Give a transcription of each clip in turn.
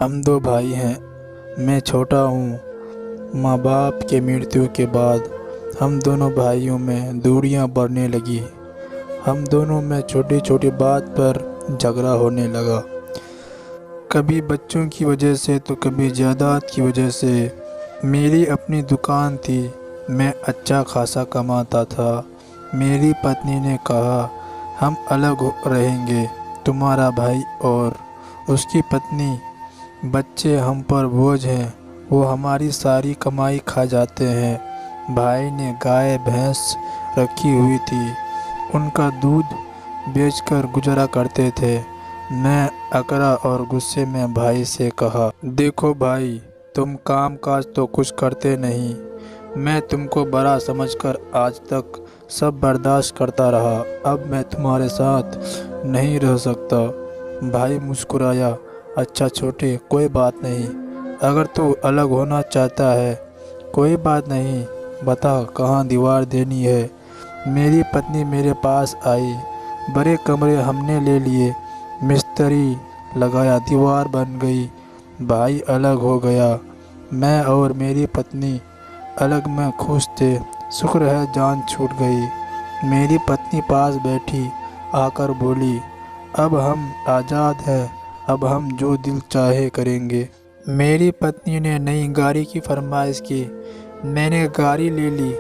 हम दो भाई हैं। मैं छोटा हूँ। माँ बाप के मृत्यु के बाद हम दोनों भाइयों में दूरियां बढ़ने लगी। हम दोनों में छोटी छोटी बात पर झगड़ा होने लगा। कभी बच्चों की वजह से तो कभी जायदाद की वजह से। मेरी अपनी दुकान थी। मैं अच्छा खासा कमाता था। मेरी पत्नी ने कहा हम अलग रहेंगे, तुम्हारा भाई और उसकी पत्नी। बच्चे हम पर बोझ हैं, वो हमारी सारी कमाई खा जाते हैं। भाई ने गाय भैंस रखी हुई थी, उनका दूध बेचकर गुजारा करते थे। मैं अकड़ा और गुस्से में भाई से कहा, देखो भाई, तुम काम काज तो कुछ करते नहीं। मैं तुमको बड़ा समझकर आज तक सब बर्दाश्त करता रहा, अब मैं तुम्हारे साथ नहीं रह सकता। भाई मुस्कुराया, अच्छा छोटे, कोई बात नहीं। अगर तू अलग होना चाहता है कोई बात नहीं, बता कहाँ दीवार देनी है। मेरी पत्नी मेरे पास आई। बड़े कमरे हमने ले लिए, मिस्त्री लगाया, दीवार बन गई। भाई अलग हो गया। मैं और मेरी पत्नी अलग में खुश थे। शुक्र है जान छूट गई। मेरी पत्नी पास बैठी आकर बोली, अब हम आज़ाद हैं, अब हम जो दिल चाहे करेंगे। मेरी पत्नी ने नई गाड़ी की फरमाइश की। मैंने गाड़ी ले ली।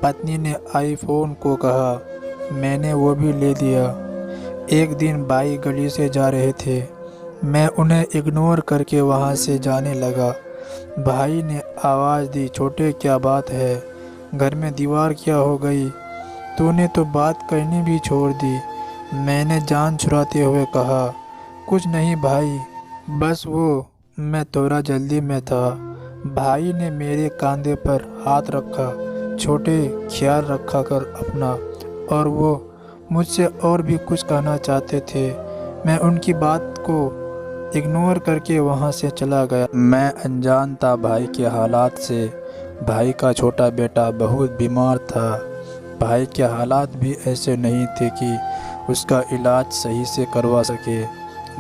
पत्नी ने आईफोन को कहा, मैंने वो भी ले लिया। एक दिन भाई गली से जा रहे थे। मैं उन्हें इग्नोर करके वहाँ से जाने लगा। भाई ने आवाज़ दी, छोटे क्या बात है, घर में दीवार क्या हो गई, तूने तो बात करनी भी छोड़ दी। मैंने जान छुड़ाते हुए कहा, कुछ नहीं भाई, बस वो मैं थोड़ा जल्दी में था। भाई ने मेरे कंधे पर हाथ रखा, छोटे ख्याल रखा कर अपना। और वो मुझसे और भी कुछ कहना चाहते थे। मैं उनकी बात को इग्नोर करके वहाँ से चला गया। मैं अनजान था भाई के हालात से। भाई का छोटा बेटा बहुत बीमार था। भाई के हालात भी ऐसे नहीं थे कि उसका इलाज सही से करवा सके।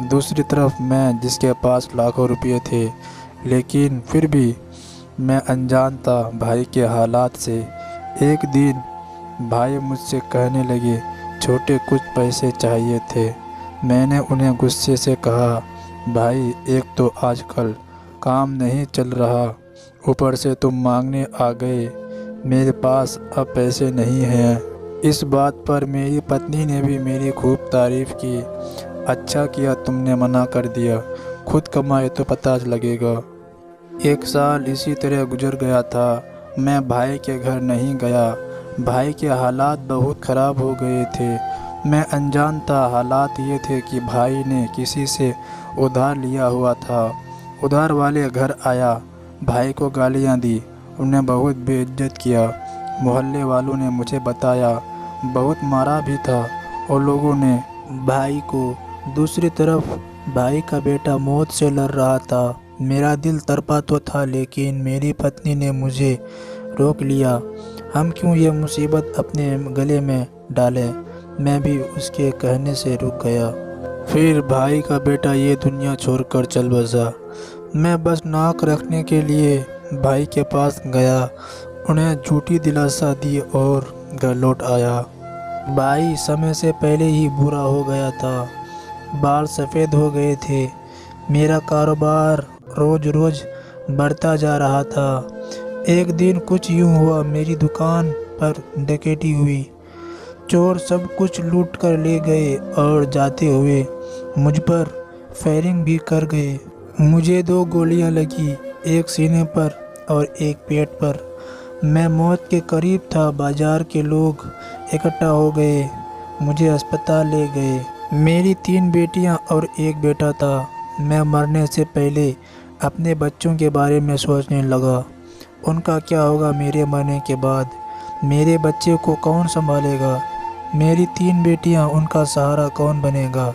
दूसरी तरफ मैं, जिसके पास लाखों रुपये थे, लेकिन फिर भी मैं अनजान था भाई के हालात से। एक दिन भाई मुझसे कहने लगे, छोटे कुछ पैसे चाहिए थे। मैंने उन्हें गुस्से से कहा, भाई एक तो आजकल काम नहीं चल रहा, ऊपर से तुम मांगने आ गए, मेरे पास अब पैसे नहीं हैं। इस बात पर मेरी पत्नी ने भी मेरी खूब तारीफ़ की। अच्छा किया तुमने मना कर दिया, खुद कमाए तो पता लगेगा। एक साल इसी तरह गुजर गया था। मैं भाई के घर नहीं गया। भाई के हालात बहुत ख़राब हो गए थे। मैं अनजान था। हालात ये थे कि भाई ने किसी से उधार लिया हुआ था। उधार वाले घर आया, भाई को गालियाँ दी, उन्हें बहुत बेइज्जत किया। मोहल्ले वालों ने मुझे बताया, बहुत मारा भी था और लोगों ने भाई को। दूसरी तरफ भाई का बेटा मौत से लड़ रहा था। मेरा दिल तड़पा तो था, लेकिन मेरी पत्नी ने मुझे रोक लिया। हम क्यों ये मुसीबत अपने गले में डालें। मैं भी उसके कहने से रुक गया। फिर भाई का बेटा ये दुनिया छोड़कर चल बसा। मैं बस नाक रखने के लिए भाई के पास गया, उन्हें झूठी दिलासा दी और घर लौट आया। भाई समय से पहले ही बुरा हो गया था। बाल सफ़ेद हो गए थे। मेरा कारोबार रोज़ रोज़ बढ़ता जा रहा था। एक दिन कुछ यूँ हुआ, मेरी दुकान पर डकैती हुई। चोर सब कुछ लूट कर ले गए और जाते हुए मुझ पर फायरिंग भी कर गए। मुझे 2 गोलियां लगी, एक सीने पर और एक पेट पर। मैं मौत के करीब था। बाजार के लोग इकट्ठा हो गए, मुझे अस्पताल ले गए। मेरी 3 बेटियां और 1 बेटा था। मैं मरने से पहले अपने बच्चों के बारे में सोचने लगा। उनका क्या होगा मेरे मरने के बाद? मेरे बच्चे को कौन संभालेगा? मेरी 3 बेटियां, उनका सहारा कौन बनेगा?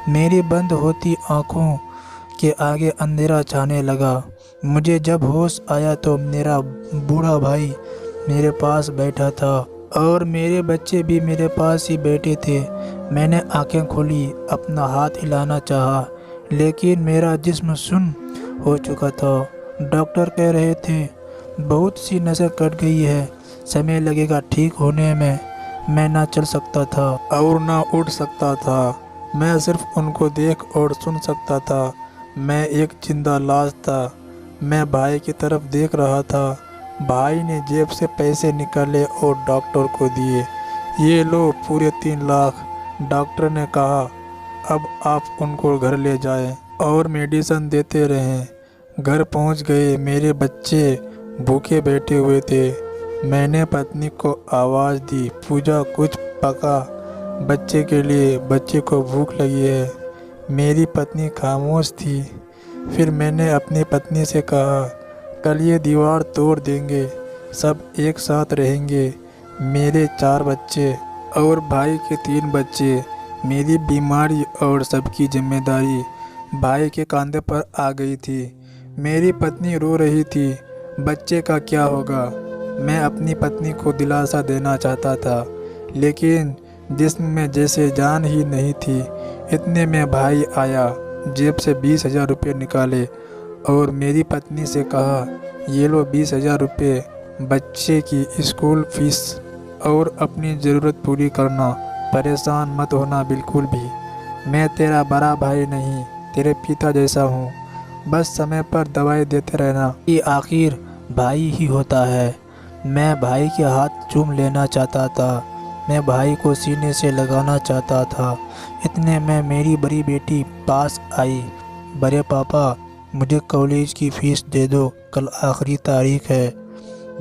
मेरी बंद होती आँखों के आगे अंधेरा छाने लगा। मुझे जब होश आया तो मेरा बूढ़ा भाई मेरे पास बैठा था और मेरे बच्चे भी मेरे पास ही बैठे थे। मैंने आंखें खोली, अपना हाथ हिलाना चाहा, लेकिन मेरा जिस्म सुन्न हो चुका था। डॉक्टर कह रहे थे बहुत सी नज़र कट गई है, समय लगेगा ठीक होने में। मैं ना चल सकता था और ना उठ सकता था। मैं सिर्फ उनको देख और सुन सकता था। मैं एक जिंदा लाश था। मैं भाई की तरफ देख रहा था। भाई ने जेब से पैसे निकाले और डॉक्टर को दिए। ये लो पूरे 3 लाख। डॉक्टर ने कहा अब आप उनको घर ले जाएं और मेडिसिन देते रहें। घर पहुंच गए। मेरे बच्चे भूखे बैठे हुए थे। मैंने पत्नी को आवाज़ दी, पूजा कुछ पका बच्चे के लिए, बच्चे को भूख लगी है। मेरी पत्नी खामोश थी। फिर मैंने अपनी पत्नी से कहा कल ये दीवार तोड़ देंगे, सब एक साथ रहेंगे। मेरे 4 बच्चे और भाई के 3 बच्चे। मेरी बीमारी और सबकी जिम्मेदारी भाई के कंधे पर आ गई थी। मेरी पत्नी रो रही थी, बच्चे का क्या होगा। मैं अपनी पत्नी को दिलासा देना चाहता था, लेकिन जिस्म में जैसे जान ही नहीं थी। इतने में भाई आया, जेब से 20,000 रुपये निकाले और मेरी पत्नी से कहा ये लो 20,000 रुपये, बच्चे की स्कूल फीस और अपनी ज़रूरत पूरी करना। परेशान मत होना बिल्कुल भी। मैं तेरा बड़ा भाई नहीं, तेरे पिता जैसा हूँ। बस समय पर दवाई देते रहना। ये आखिर भाई ही होता है। मैं भाई के हाथ चूम लेना चाहता था। मैं भाई को सीने से लगाना चाहता था। इतने में मेरी बड़ी बेटी पास आई। बड़े पापा मुझे कॉलेज की फ़ीस दे दो, कल आखिरी तारीख है।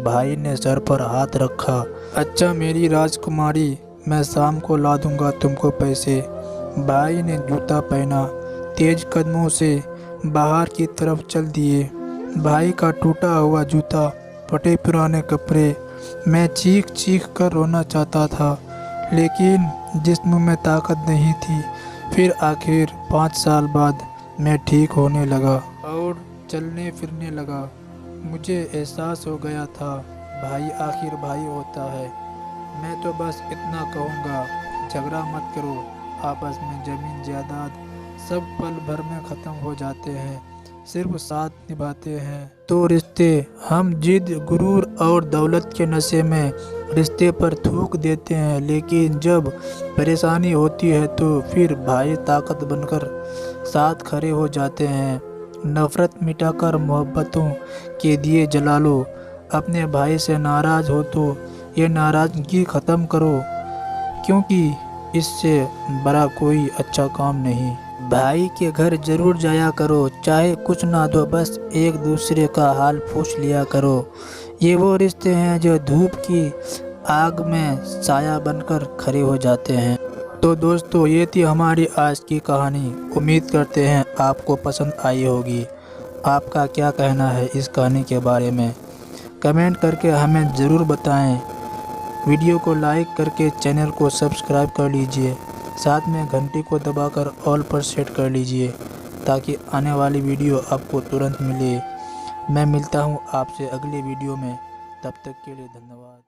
भाई ने सर पर हाथ रखा। अच्छा मेरी राजकुमारी, मैं शाम को ला दूंगा तुमको पैसे। भाई ने जूता पहना, तेज कदमों से बाहर की तरफ चल दिए। भाई का टूटा हुआ जूता, फटे पुराने कपड़े। मैं चीख चीख कर रोना चाहता था, लेकिन जिस्म में ताकत नहीं थी। फिर आखिर 5 साल बाद मैं ठीक होने लगा और चलने फिरने लगा। मुझे एहसास हो गया था भाई आखिर भाई होता है। मैं तो बस इतना कहूँगा, झगड़ा मत करो आपस में। ज़मीन जायदाद सब पल भर में ख़त्म हो जाते हैं, सिर्फ साथ निभाते हैं तो रिश्ते। हम जिद, गुरूर और दौलत के नशे में रिश्ते पर थूक देते हैं, लेकिन जब परेशानी होती है तो फिर भाई ताकत बनकर साथ खड़े हो जाते हैं। नफ़रत मिटाकर मोहब्बतों के दिए जला लो। अपने भाई से नाराज़ हो तो ये नाराज़गी ख़त्म करो, क्योंकि इससे बड़ा कोई अच्छा काम नहीं। भाई के घर ज़रूर जाया करो, चाहे कुछ ना दो, बस एक दूसरे का हाल पूछ लिया करो। ये वो रिश्ते हैं जो धूप की आग में साया बनकर खड़े हो जाते हैं। तो दोस्तों, ये थी हमारी आज की कहानी। उम्मीद करते हैं आपको पसंद आई होगी। आपका क्या कहना है इस कहानी के बारे में, कमेंट करके हमें ज़रूर बताएं। वीडियो को लाइक करके चैनल को सब्सक्राइब कर लीजिए, साथ में घंटी को दबाकर ऑल पर सेट कर लीजिए, ताकि आने वाली वीडियो आपको तुरंत मिले। मैं मिलता हूँ आपसे अगले वीडियो में, तब तक के लिए धन्यवाद।